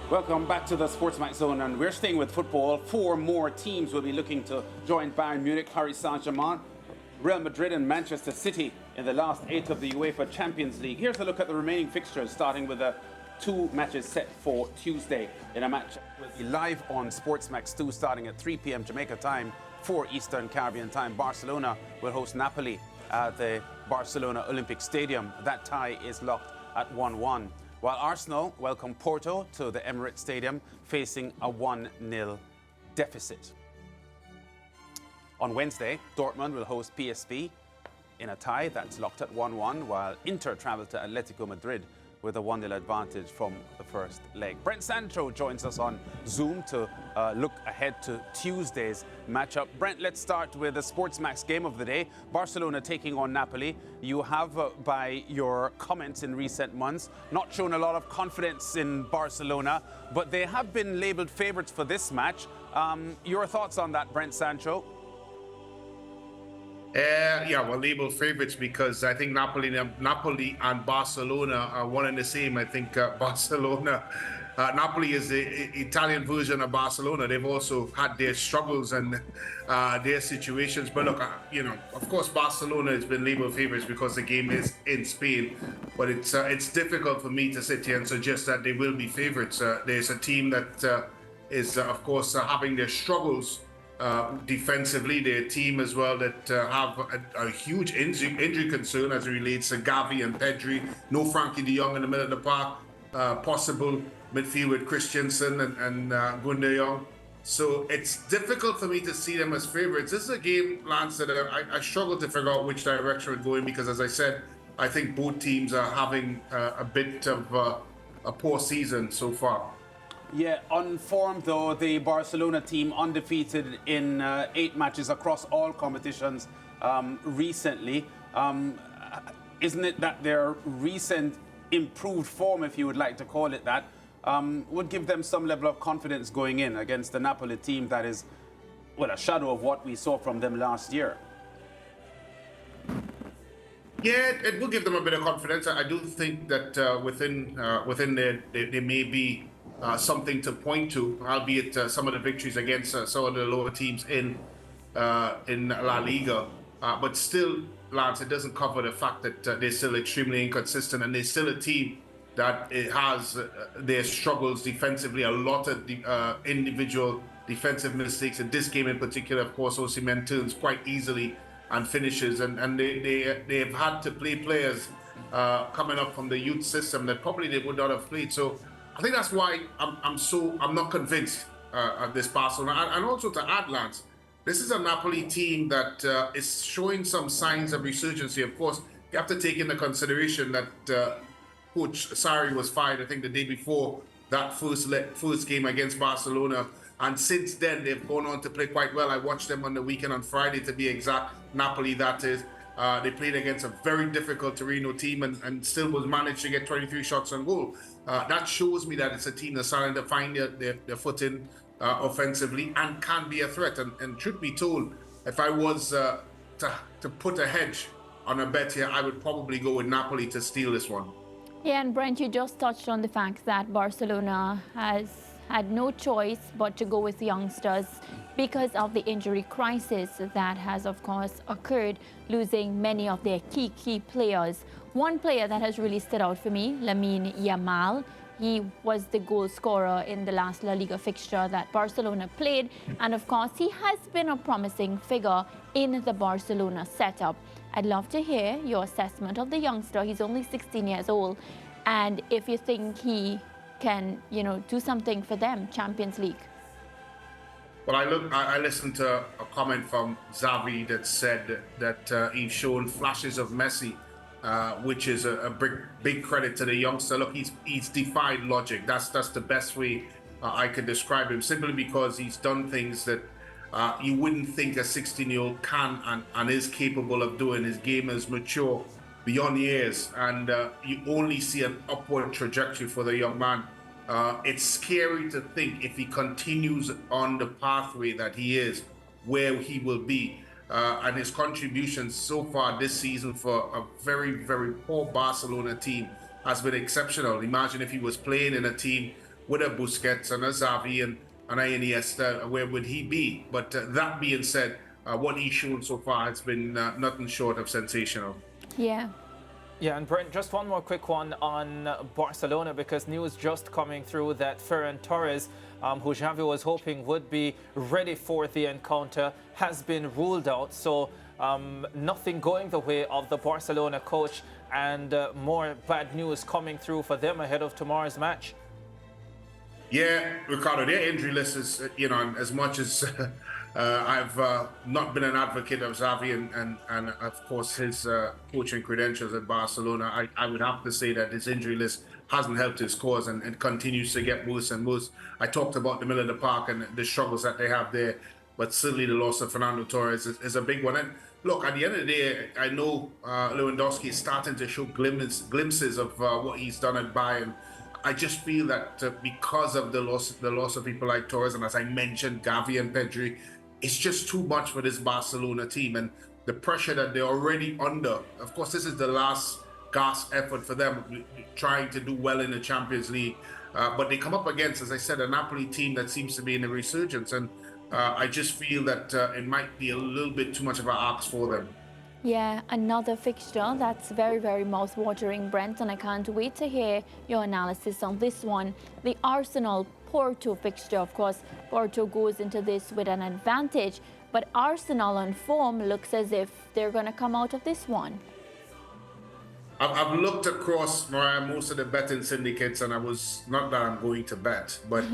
Welcome back to the SportsMax Zone, and we're staying with football. 4 more teams will be looking to join Bayern Munich, Paris Saint-Germain, Real Madrid and Manchester City in the last 8 of the UEFA Champions League. Here's a look at the remaining fixtures, starting with the 2 matches set for Tuesday. In a match will be live on SportsMax 2 starting at 3 p.m. Jamaica time, 4 Eastern Caribbean time. Barcelona will host Napoli at the Barcelona Olympic Stadium. That tie is locked at 1-1. While Arsenal welcome Porto to the Emirates Stadium, facing a 1-0 deficit. On Wednesday, Dortmund will host PSV in a tie that's locked at 1-1, while Inter travel to Atletico Madrid with a 1-0 advantage from the first leg. Brent Sancho joins us on Zoom to look ahead to Tuesday's matchup. Brent, let's start with the SportsMax game of the day. Barcelona taking on Napoli. You have, by your comments in recent months, not shown a lot of confidence in Barcelona, but they have been labelled favourites for this match. Your thoughts on that, Brent Sancho? Yeah, well, labeled favourites because I think Napoli and Barcelona are one and the same. I think Napoli is the Italian version of Barcelona. They've also had their struggles and their situations. But look, of course, Barcelona has been labelled favourites because the game is in Spain. But it's difficult for me to sit here and suggest that they will be favourites. There's a team that is, of course, having their struggles defensively. They're a team as well that have a huge injury concern as it relates to Gavi and Pedri. No Frankie de Jong in the middle of the park. Possible midfield with Christensen and Gundogan. So it's difficult for me to see them as favourites. This is a game, Lance, that I struggle to figure out which direction we're going because, as I said, I think both teams are having a bit of a poor season so far. Yeah, unformed though, the Barcelona team undefeated in 8 matches across all competitions recently. Isn't it that their recent improved form, if you would like to call it that, would give them some level of confidence going in against the Napoli team that is, well, a shadow of what we saw from them last year? Yeah, it will give them a bit of confidence. I do think that within there may be something to point to, albeit some of the victories against some of the lower teams in La Liga. But still, Lance, it doesn't cover the fact that they're still extremely inconsistent and they're still a team that it has their struggles defensively, a lot of individual defensive mistakes. In this game in particular, of course, Osimhen turns quite easily and finishes, and they've had to play players coming up from the youth system that probably they would not have played. So I think that's why I'm not convinced of this Barcelona. And also to add, Lance, this is a Napoli team that is showing some signs of resurgence here. Of course, you have to take into consideration that Coach Sarri was fired, I think, the day before that first game against Barcelona. And since then, they've gone on to play quite well. I watched them on the weekend on Friday, to be exact. Napoli, that is. They played against a very difficult Torino team and still was managed to get 23 shots on goal. That shows me that it's a team that's starting to find their footing offensively and can be a threat. And truth be told, if I was to put a hedge on a bet here, I would probably go with Napoli to steal this one. Yeah, and Brent, you just touched on the fact that Barcelona has had no choice but to go with youngsters because of the injury crisis that has, of course, occurred, losing many of their key players. One player that has really stood out for me, Lamine Yamal. He was the goal scorer in the last La Liga fixture that Barcelona played. And of course, he has been a promising figure in the Barcelona setup. I'd love to hear your assessment of the youngster. He's only 16 years old. And if you think he can, do something for them, Champions League. Well, I listened to a comment from Xavi that said that he's shown flashes of Messi, which is a big credit to the youngster. Look, he's defied logic. That's the best way I could describe him, simply because he's done things that you wouldn't think a 16-year-old can and is capable of doing. His game is mature beyond years, and you only see an upward trajectory for the young man. It's scary to think if he continues on the pathway that he is, where he will be. And his contributions so far this season for a very, very poor Barcelona team has been exceptional. Imagine if he was playing in a team with a Busquets and a Xavi and a Iniesta, where would he be? But that being said, what he's shown so far has been nothing short of sensational. Yeah. Yeah, and Brent, just one more quick one on Barcelona, because news just coming through that Ferran Torres, who Xavi was hoping would be ready for the encounter, has been ruled out. So nothing going the way of the Barcelona coach, and more bad news coming through for them ahead of tomorrow's match. Yeah, Ricardo, their injury list is, as much as I've not been an advocate of Xavi and of course his coaching credentials at Barcelona, I would have to say that his injury list hasn't helped his cause and continues to get worse and worse. I talked about the middle of the park and the struggles that they have there, but certainly the loss of Fernando Torres is a big one. And look, at the end of the day, I know Lewandowski is starting to show glimpses of what he's done at Bayern. I just feel that because of the loss of people like Torres, and as I mentioned, Gavi and Pedri, it's just too much for this Barcelona team, and the pressure that they're already under. Of course, this is the last gasp effort for them, trying to do well in the Champions League. But they come up against, as I said, a Napoli team that seems to be in a resurgence, and I just feel that it might be a little bit too much of an ask for them. Yeah, another fixture that's very, very mouth-watering, Brent, and I can't wait to hear your analysis on this one. The Arsenal-Porto fixture, of course. Porto goes into this with an advantage, but Arsenal on form looks as if they're going to come out of this one. I've looked across most of the betting syndicates, and I was, not that I'm going to bet, but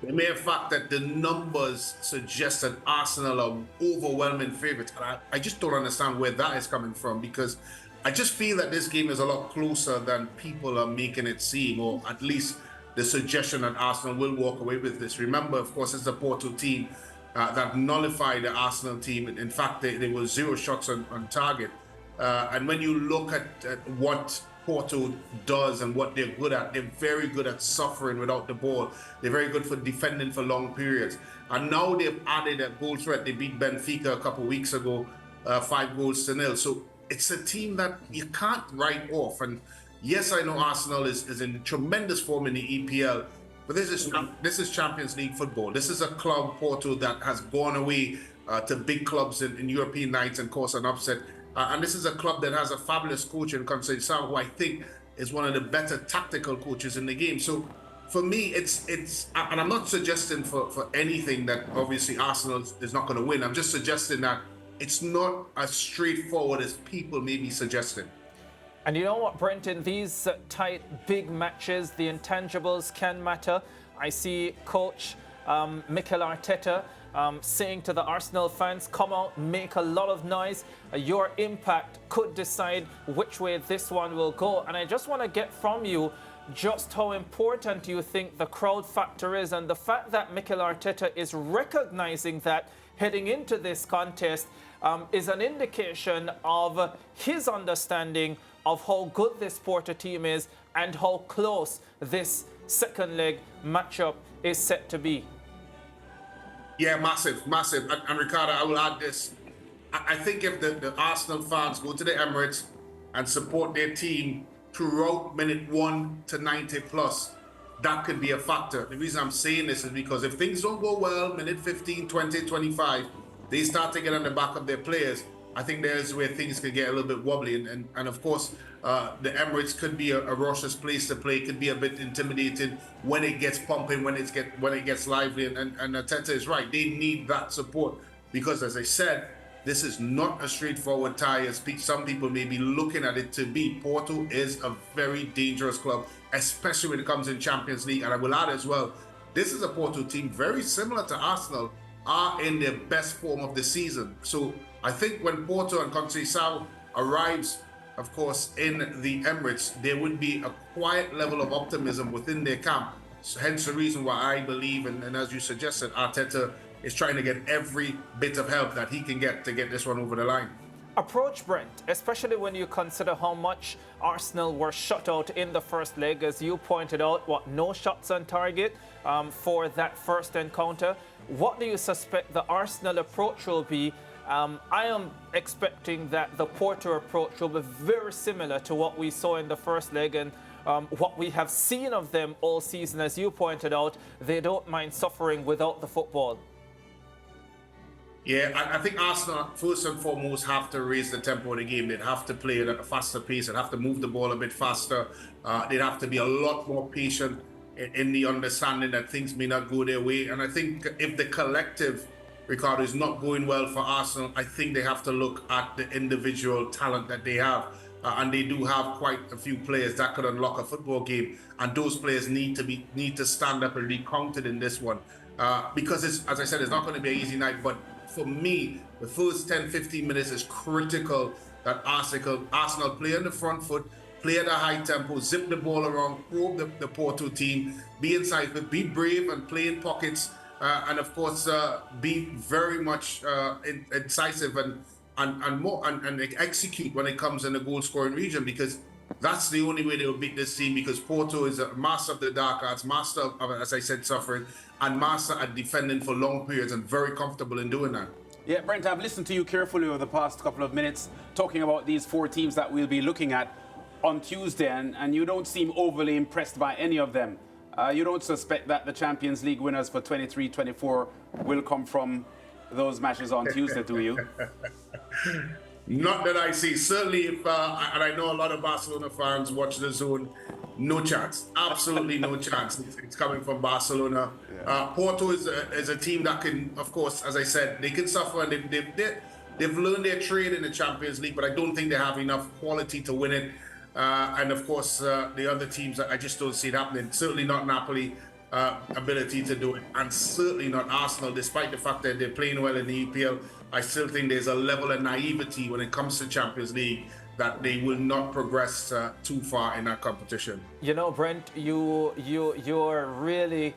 the mere fact that the numbers suggest that Arsenal are overwhelming favourites, and I just don't understand where that is coming from, because I just feel that this game is a lot closer than people are making it seem, or at least the suggestion that Arsenal will walk away with this. Remember, of course, it's the Porto team that nullified the Arsenal team. In fact, there were 0 shots on target. And when you look at what Porto does and what they're good at, they're very good at suffering without the ball. They're very good for defending for long periods. And now they've added a goal threat. They beat Benfica a couple of weeks ago, 5-0. So it's a team that you can't write off. And yes, I know Arsenal is in tremendous form in the EPL, but this is Champions League football. This is a club, Porto, that has gone away to big clubs in European nights and caused an upset. And this is a club that has a fabulous coach in Conceição, who I think is one of the better tactical coaches in the game. So for me, it's and I'm not suggesting for anything that obviously Arsenal is not going to win. I'm just suggesting that it's not as straightforward as people may be suggesting. And you know what, Brent, in these tight, big matches, the intangibles can matter. I see Coach Mikel Arteta saying to the Arsenal fans, come out, make a lot of noise. Your impact could decide which way this one will go. And I just want to get from you just how important you think the crowd factor is, and the fact that Mikel Arteta is recognizing that heading into this contest is an indication of his understanding of how good this Porto team is and how close this second leg matchup is set to be. Yeah, massive. And Ricardo, I will add this. I think if the Arsenal fans go to the Emirates and support their team throughout minute 1 to 90 plus, that could be a factor. The reason I'm saying this is because if things don't go well, minute 15, 20, 25, they start to get on the back of their players, I think there's where things could get a little bit wobbly. And of course, the Emirates could be a raucous place to play, could be a bit intimidating when it gets pumping, when it gets lively. And Arteta is right. They need that support because, as I said, this is not a straightforward tie as some people may be looking at it to be. Porto is a very dangerous club, especially when it comes in Champions League. And I will add as well, this is a Porto team very similar to Arsenal, are in their best form of the season. So I think when Porto and Conceição arrives, of course, in the Emirates, there would be a quiet level of optimism within their camp. So hence the reason why I believe, and as you suggested, Arteta is trying to get every bit of help that he can get to get this one over the line. Approach, Brent, especially when you consider how much Arsenal were shut out in the first leg. As you pointed out, no shots on target for that first encounter. What do you suspect the Arsenal approach will be? I am expecting that the Porto approach will be very similar to what we saw in the first leg, and what we have seen of them all season, as you pointed out, they don't mind suffering without the football. Yeah, I think Arsenal, first and foremost, have to raise the tempo of the game. They'd have to play it at a faster pace. They'd have to move the ball a bit faster. They'd have to be a lot more patient in the understanding that things may not go their way. And I think if the collective, Ricardo, is not going well for Arsenal, I think they have to look at the individual talent that they have. And they do have quite a few players that could unlock a football game. And those players need to stand up and be counted in this one. Because, as I said, it's not going to be an easy night. But for me, the first 10, 15 minutes is critical that Arsenal play on the front foot, play at a high tempo, zip the ball around, probe the Porto team, be incisive, be brave and play in pockets, and of course be very much incisive and execute when it comes in the goal scoring region, because that's the only way they will beat this team, because Porto is a master of the dark arts, master of, as I said, suffering, and master at defending for long periods, and very comfortable in doing that. Yeah, Brent, I've listened to you carefully over the past couple of minutes talking about these four teams that we'll be looking at on Tuesday, and you don't seem overly impressed by any of them. You don't suspect that the Champions League winners for 23-24 will come from those matches on Tuesday, do you? Not that I see. Certainly, if and I know a lot of Barcelona fans watch the Zone, no chance. Absolutely no chance. It's coming from Barcelona. Yeah. Porto is a team that can, of course, as I said, they can suffer, and they've learned their trade in the Champions League, but I don't think they have enough quality to win it. And of course, the other teams, I just don't see it happening. Certainly not Napoli ability to do it, and certainly not Arsenal, despite the fact that they're playing well in the EPL. I still think there's a level of naivety when it comes to Champions League that they will not progress too far in that competition. You know, Brent, you're really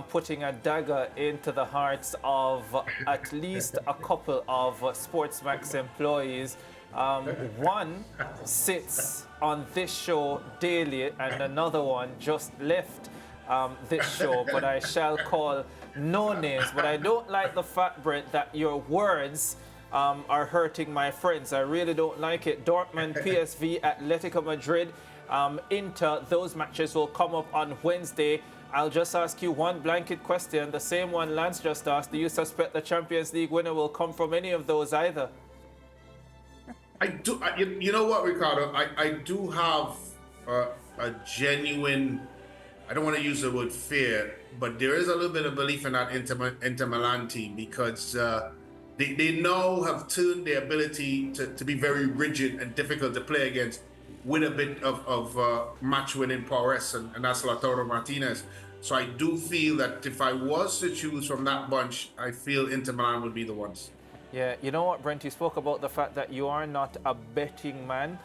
putting a dagger into the hearts of at least a couple of SportsMax employees. One sits on this show daily, and another one just left this show, but I shall call no names. But I don't like the fact, Brent, that your words are hurting my friends. I really don't like it. Dortmund, PSV, Atletico Madrid, Inter, those matches will come up on Wednesday. I'll just ask you one blanket question, the same one Lance just asked. Do you suspect the Champions League winner will come from any of those either? I do. You know what, Ricardo? I do have a genuine, I don't want to use the word fear, but there is a little bit of belief in that Inter Milan team, because they now have turned their ability to be very rigid and difficult to play against with a bit of match-winning prowess, and that's Lautaro Martinez. So I do feel that if I was to choose from that bunch, I feel Inter Milan would be the ones. Yeah, you know what, Brent, you spoke about the fact that you are not a betting man.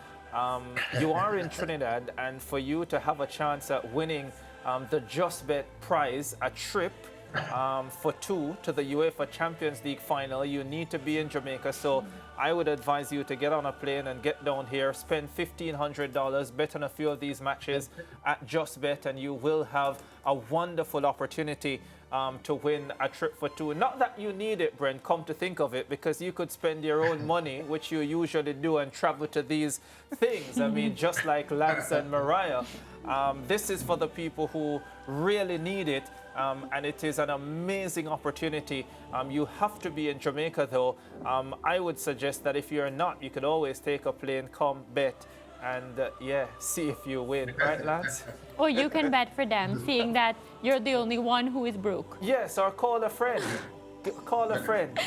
You are in Trinidad, and for you to have a chance at winning the Just Bet prize, a trip for two to the UEFA Champions League final, you need to be in Jamaica. So I would advise you to get on a plane and get down here, spend $1,500, bet on a few of these matches at Just Bet, and you will have a wonderful opportunity to win a trip for two. Not that you need it, Brent, come to think of it, because you could spend your own money, which you usually do, and travel to these things. I mean, just like Lance and Mariah. This is for the people who really need it, and it is an amazing opportunity. You have to be in Jamaica, though. I would suggest that if you're not, you could always take a plane, come bet, and yeah, see if you win. Right, Lance? Or you can bet for them, seeing that you're the only one who is broke. Yes, or call a friend. Call a friend.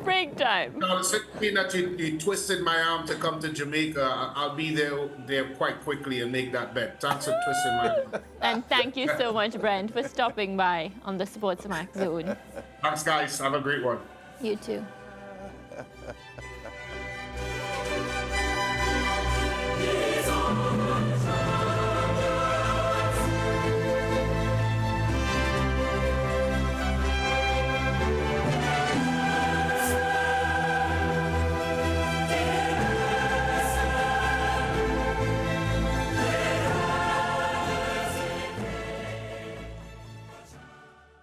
Break time. No, being that you twisted my arm to come to Jamaica, I'll be there quite quickly and make that bet. Thanks for twisting my arm. And thank you so much, Brent, for stopping by on the SportsMax Zone. Thanks, guys. Have a great one. You too.